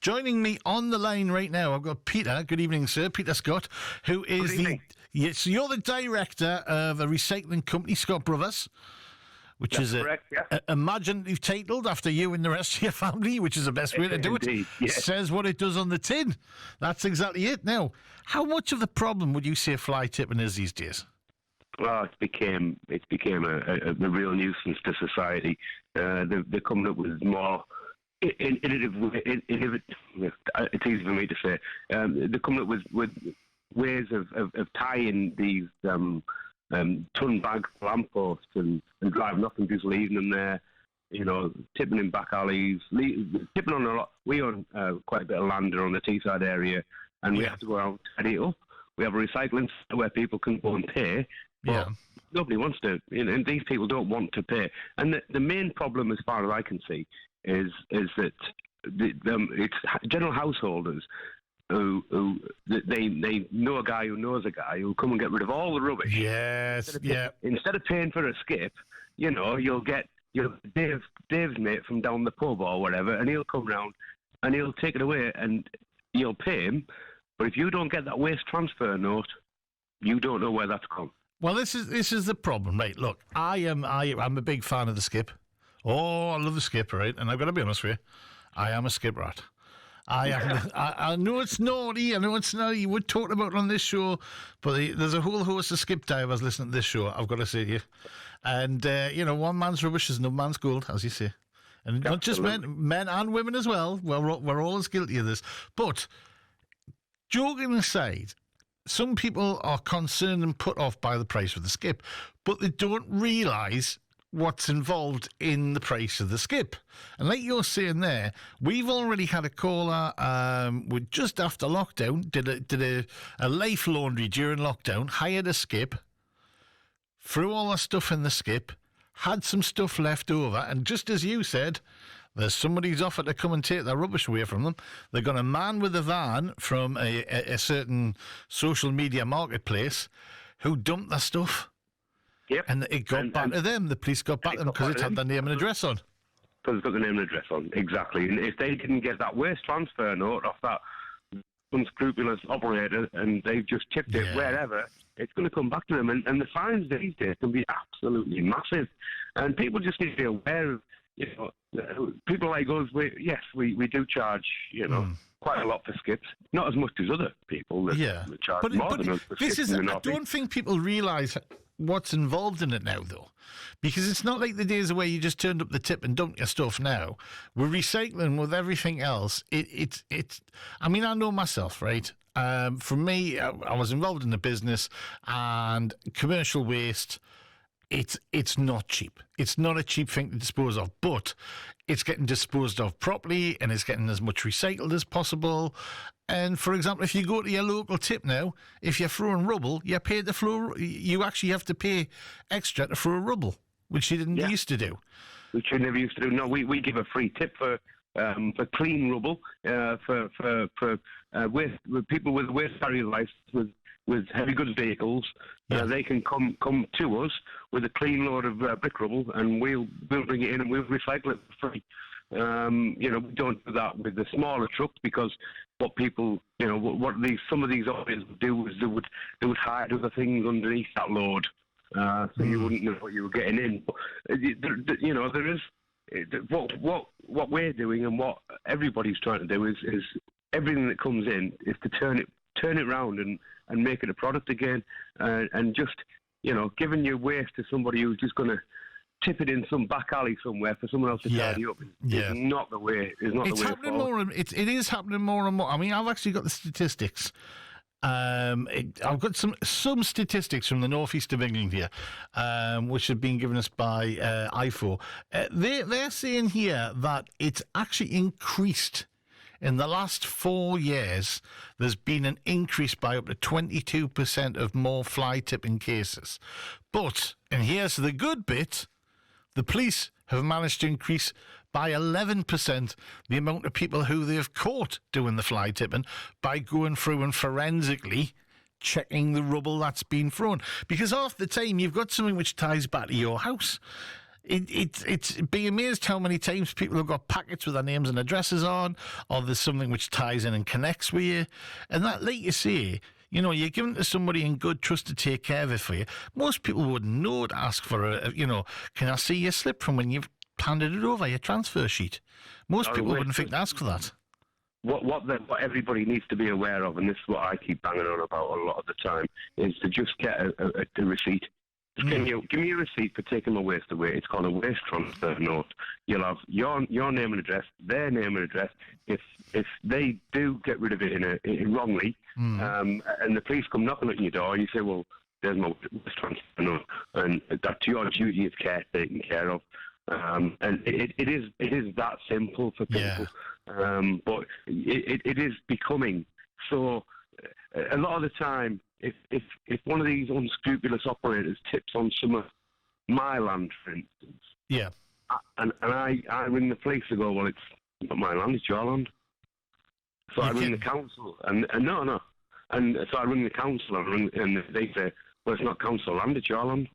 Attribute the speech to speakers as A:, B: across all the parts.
A: Joining me on the line right now, I've got Peter. Good evening, sir. Peter Scott, who is so you're the director of a recycling company, Scott Brothers, which is
B: correct, yeah.
A: imaginatively titled after you and the rest of your family, which is the best way to do
B: Indeed,
A: it.
B: yes.
A: Says what it does on the tin. That's exactly it. Now, how much of the problem would you say fly tipping is these days?
B: Well, it became a real nuisance to society. They're coming up with more innovative. It's easy for me to say. They're coming up with ways of tying these ton bag lampposts and driving off and just leaving them there. You know, tipping in back alleys, tipping on a lot. We own quite a bit of land on the Teesside area, and we have to go out and tidy it up. We have a recycling centre where people can go and pay. But nobody wants to, and these people don't want to pay. And the main problem, as far as I can see, is that it's general householders who they know a guy who knows a guy who'll come and get rid of all the rubbish.
A: Yes,
B: Instead of paying for a skip, you'll get Dave's mate from down the pub or whatever, and he'll come round and he'll take it away and you'll pay him. But if you don't get that waste transfer note, you don't know where that's gone.
A: Well, this is the problem, right? Look, I'm a big fan of the skip. Oh, I love the skip, right? And I've got to be honest with you, I am a skip rat. I know it's naughty. I know it's naughty. We're talking about it on this show, but there's a whole host of skip divers listening to this show, I've got to say to you. And, one man's rubbish is another man's gold, as you say. And not just men and women as well. We're all as guilty of this. But, joking aside, some people are concerned and put off by the price of the skip, but they don't realise what's involved in the price of the skip. And like you're saying there, we've already had a caller with just after lockdown, did a life laundry during lockdown, hired a skip, threw all the stuff in the skip, had some stuff left over, and just as you said, there's somebody's offered to come and take their rubbish away from them. They got a man with a van from a certain social media marketplace who dumped their stuff.
B: Yep.
A: And it got back to them. The police got back to them because it had their name and address on.
B: Because it's got the name and address on, exactly. And if they didn't get that waste transfer note off that unscrupulous operator and they've just tipped it wherever, it's going to come back to them. And the fines these days can be absolutely massive. And people just need to be aware of, people like us, we do charge, quite a lot for skips. Not as much as other people that charge more than us for skips. I
A: don't think people realise what's involved in it now, though. Because it's not like the days where you just turned up the tip and dumped your stuff now. We're recycling with everything else. I mean, I know myself, right? For me, I was involved in the business and commercial waste. It's not cheap. It's not a cheap thing to dispose of, but it's getting disposed of properly and it's getting as much recycled as possible. And for example, if you go to your local tip now, if you're throwing rubble, you actually have to pay extra to throw rubble, which you didn't used to do.
B: Which you never used to do. No, we give a free tip for clean rubble, for people with waste carrier license with heavy goods vehicles. They can come to us with a clean load of brick rubble, and we'll bring it in and we'll recycle it for free. We don't do that with the smaller trucks because what people, some of these operators would do is they would hide other things underneath that load, so you wouldn't know what you were getting in. But, there is what we're doing and what everybody's trying to do is everything that comes in is to turn it round and make it a product again, and just giving your waste to somebody who's just going to tip it in some back alley somewhere for someone else to tidy up is not the way. It's
A: happening more. It is happening more and more. I mean, I've actually got the statistics. I've got some statistics from the northeast of England here, which have been given us by IFO. They're saying here that it's actually increased. In the last 4 years, there's been an increase by up to 22% of more fly tipping cases. But, and here's the good bit, the police have managed to increase by 11% the amount of people who they've caught doing the fly tipping by going through and forensically checking the rubble that's been thrown. Because half the time you've got something which ties back to your house. It's be amazed how many times people have got packets with their names and addresses on, or there's something which ties in and connects with you, and that, like you say, you're giving it to somebody in good trust to take care of it for you. Most people wouldn't know to ask for can I see your slip from when you've handed it over, your transfer sheet? Most people wouldn't think to ask for that.
B: What everybody needs to be aware of, and this is what I keep banging on about a lot of the time, is to just get a receipt. Just give me a receipt for taking my waste away. It's called a waste transfer note. You'll have your name and address, their name and address. If they do get rid of it wrongly, and the police come knocking at your door, you say, well, there's my waste transfer note, and that's your duty of care taken care of. And it is that simple for people. Yeah. But it is becoming so. A lot of the time, if one of these unscrupulous operators tips on some of my land, for instance,
A: yeah,
B: and I ring the police and go, well, it's not my land, it's your land. So I ring the council, and no, and so I ring the council, and they say, well, it's not council land, it's your land.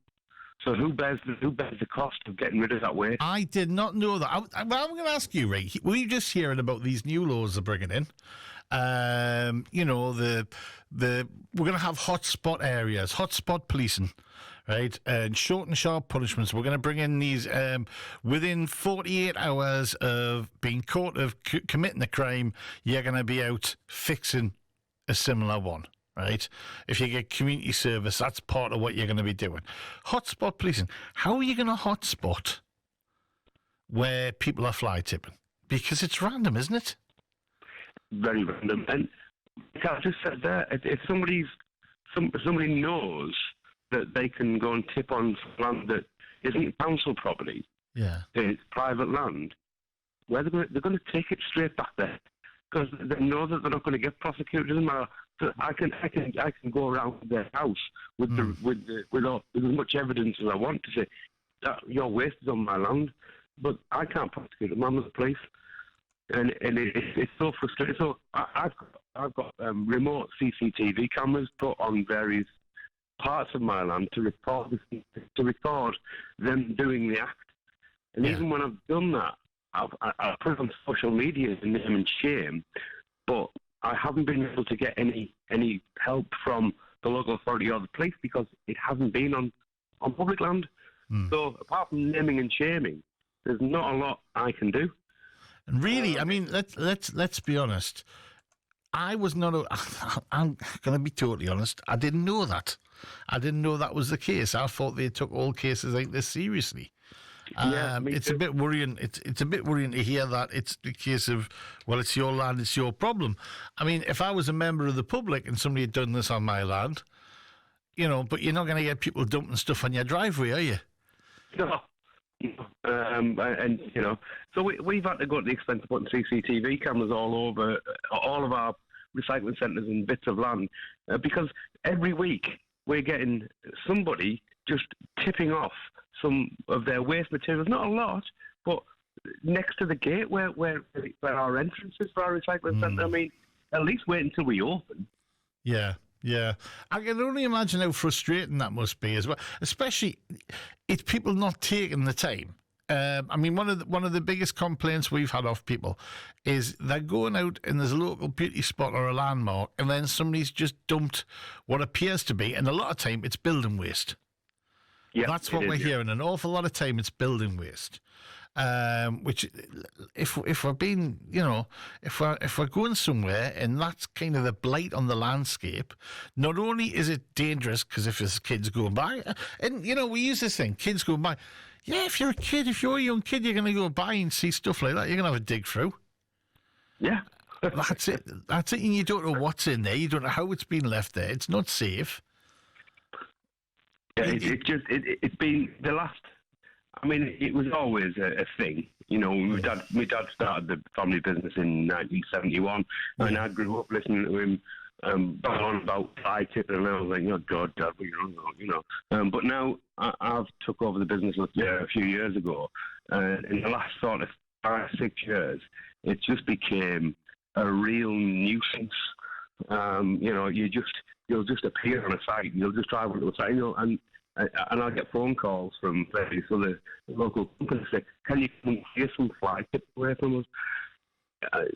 B: So who bears the cost of getting rid of that waste?
A: I did not know that. I'm going to ask you, Ray. Were you just hearing about these new laws they're bringing in? We're going to have hotspot areas, hotspot policing, right? And short and sharp punishments. We're going to bring in these within 48 hours of being caught of committing a crime. You're going to be out fixing a similar one. Right? If you get community service, that's part of what you're going to be doing. Hotspot policing. How are you going to hotspot where people are fly tipping? Because it's random, isn't it?
B: Very random. And like I just said there, if somebody knows that they can go and tip on land that isn't council property, it's private land, they're going to take it straight back there. Because they know that they're not going to get prosecuted. It doesn't matter. So I can go around their house with as much evidence as I want to say that your waste is on my land, but I can't prosecute them. I'm the police, and it's so frustrating. So I've got remote CCTV cameras put on various parts of my land to record them doing the act, and even when I've done that, I put it on social media in name and shame, but I haven't been able to get any help from the local authority or the police because it hasn't been on public land. So apart from naming and shaming, there's not a lot I can do.
A: And really, I mean, let's be honest. I was not. I'm going to be totally honest. I didn't know that. I didn't know that was the case. I thought they took all cases like this seriously. It's a bit worrying. It's a bit worrying to hear that it's the case of, well, it's your land, it's your problem. I mean, if I was a member of the public and somebody had done this on my land, but you're not going to get people dumping stuff on your driveway, are you?
B: No. So we've had to go to the extent of putting CCTV cameras all over all of our recycling centres and bits of land because every week we're getting somebody just tipping off some of their waste materials, not a lot, but next to the gate where our entrance is for our recycling centre. I mean, at least wait until we open.
A: Yeah. I can only imagine how frustrating that must be as well, especially if people not taking the time. I mean, one of the biggest complaints we've had off people is they're going out and there's a local beauty spot or a landmark, and then somebody's just dumped what appears to be, and a lot of time it's building waste. Yeah, that's what we're hearing. An awful lot of time it's building waste. Which, if we're being, if we're going somewhere and that's kind of the blight on the landscape, not only is it dangerous because if there's kids going by, and we use this thing, kids going by. Yeah, if you're a young kid, you're going to go by and see stuff like that. You're going to have a dig through. Yeah, that's it. And you don't know what's in there. You don't know how it's been left there. It's not safe.
B: Yeah, it's been the last. I mean, it was always a thing. My dad started the family business in 1971, and I grew up listening to him on about fly tipping, and I was like, oh God, Dad, what are you on about? But now I've took over the business a few years ago, and in the last sort of 5-6 years, it just became a real nuisance. You'll just appear on a site, you'll just drive onto a site, and I'll get phone calls from various other local companies saying, "Can you come and clear some fly tips away from us?"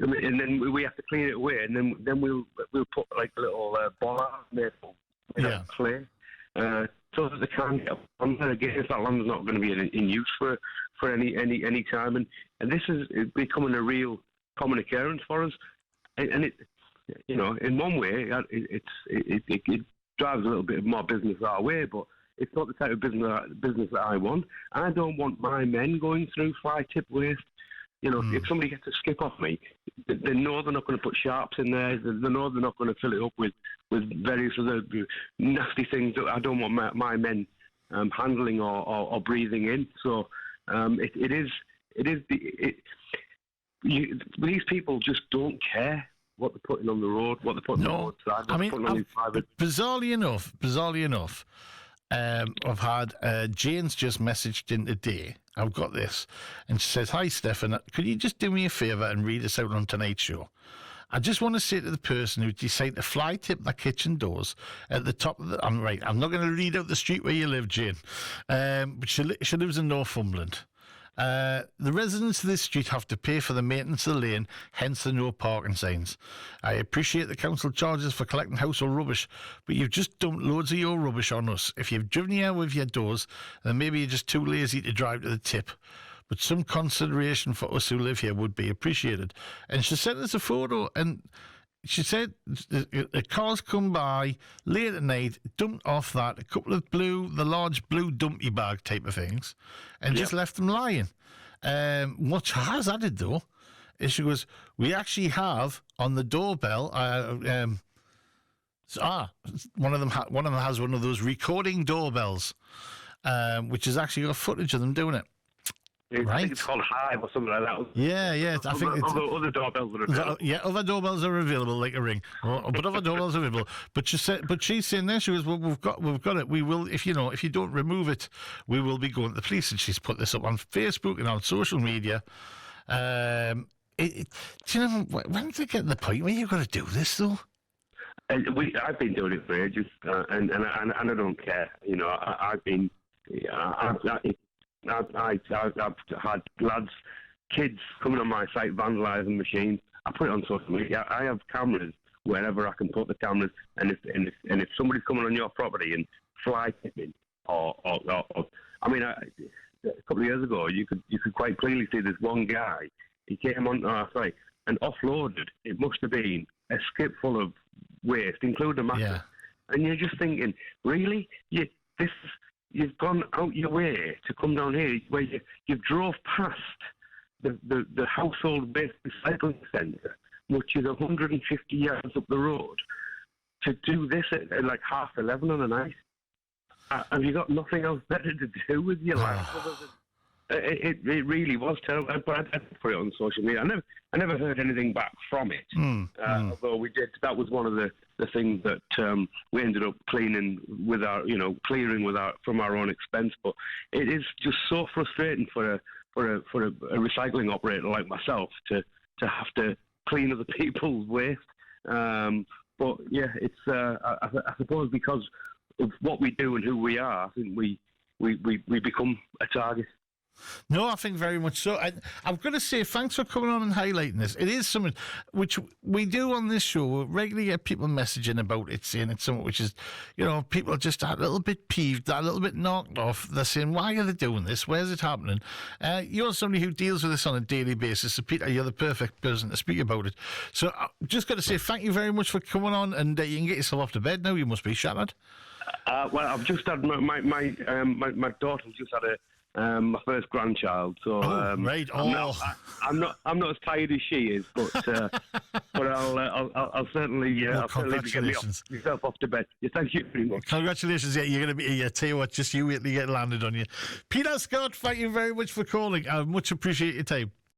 B: And then we have to clean it away, and then we'll put like a little bar made of clay, so that they can't get on there again. If that land's not going to be in use for any time, and this is becoming a real common occurrence for us, and it, you know, in one way it drives a little bit more business our way, but it's not the type of business that I want. I don't want my men going through fly tip waste. You know, if somebody gets a skip off me, they know they're not going to put sharps in there. They know they're not going to fill it up with various other nasty things that I don't want my men handling or breathing in. So these people just don't care what they're putting on the road, what they're putting on the roadside.
A: I mean, bizarrely enough, I've had Jane's just messaged in today. I've got this, and she says, "Hi, Stefan, could you just do me a favour and read us out on tonight's show? I just want to say to the person who decided to fly tip their kitchen doors at the top of the..." I'm not going to read out the street where you live, Jane, but she lives in Northumberland. The residents of this street have to pay for the maintenance of the lane, hence the no parking signs. I appreciate the council charges for collecting household rubbish, but you've just dumped loads of your rubbish on us. If you've driven here with your doors, then maybe you're just too lazy to drive to the tip. But some consideration for us who live here would be appreciated. And she sent us a photo, and she said the cars come by late at night, dumped off that, a couple of the large blue dumpy bag type of things, and just left them lying. What she has added, though, is she goes, "We actually have on the doorbell, one of them has one of those recording doorbells, which has actually got footage of them doing it."
B: I think it's called Hive or something like that.
A: Yeah. I think
B: other doorbells are available.
A: Yeah, other doorbells are available, like a Ring. But other doorbells are available. But she's saying there, she goes, "Well, we've got it. We will, if you don't remove it, we will be going to the police." And she's put this up on Facebook and on social media. Do you know when did it get to the point where you've got to do this though?
B: I've been doing it for ages, and I don't care. You know, I've been. I've had kids coming on my site vandalising machines. I put it on social media. I have cameras wherever I can put the cameras, and if somebody's coming on your property and fly tipping, or I mean, a couple of years ago, you could quite clearly see this one guy. He came onto our site and offloaded. It must have been a skip full of waste, including a mattress. Yeah. And you're just thinking, really, You've gone out your way to come down here, where you drove past the household waste recycling centre, which is 150 yards up the road, to do this at like 11:30 on a night. Have you got nothing else better to do with your life? It really was terrible. But I put it on social media. I never heard anything back from it. Although we did. That was one of the things that we ended up clearing from our own expense. But it is just so frustrating for a recycling operator like myself to have to clean other people's waste. But yeah, it's I suppose because of what we do and who we are, I think we become a target.
A: No, I think very much so. I've got to say, thanks for coming on and highlighting this. It is something which we do on this show. We regularly get people messaging about it, saying it's something which is, people are just a little bit peeved, a little bit knocked off. They're saying, why are they doing this? Where's it happening? You're somebody who deals with this on a daily basis. So, Peter, you're the perfect person to speak about it. So I've just got to say thank you very much for coming on, and you can get yourself off to bed now. You must be shattered.
B: Well, I've just had my daughter's just had my first grandchild, so
A: right.
B: I'm not as tired as she is, but I'll certainly I'll certainly be getting yourself off to bed. Yeah, thank you very much.
A: Congratulations! Yeah, you're going to be. Tell you what, just you wait till you get landed on you. Peter Scott, thank you very much for calling. I much appreciate your time.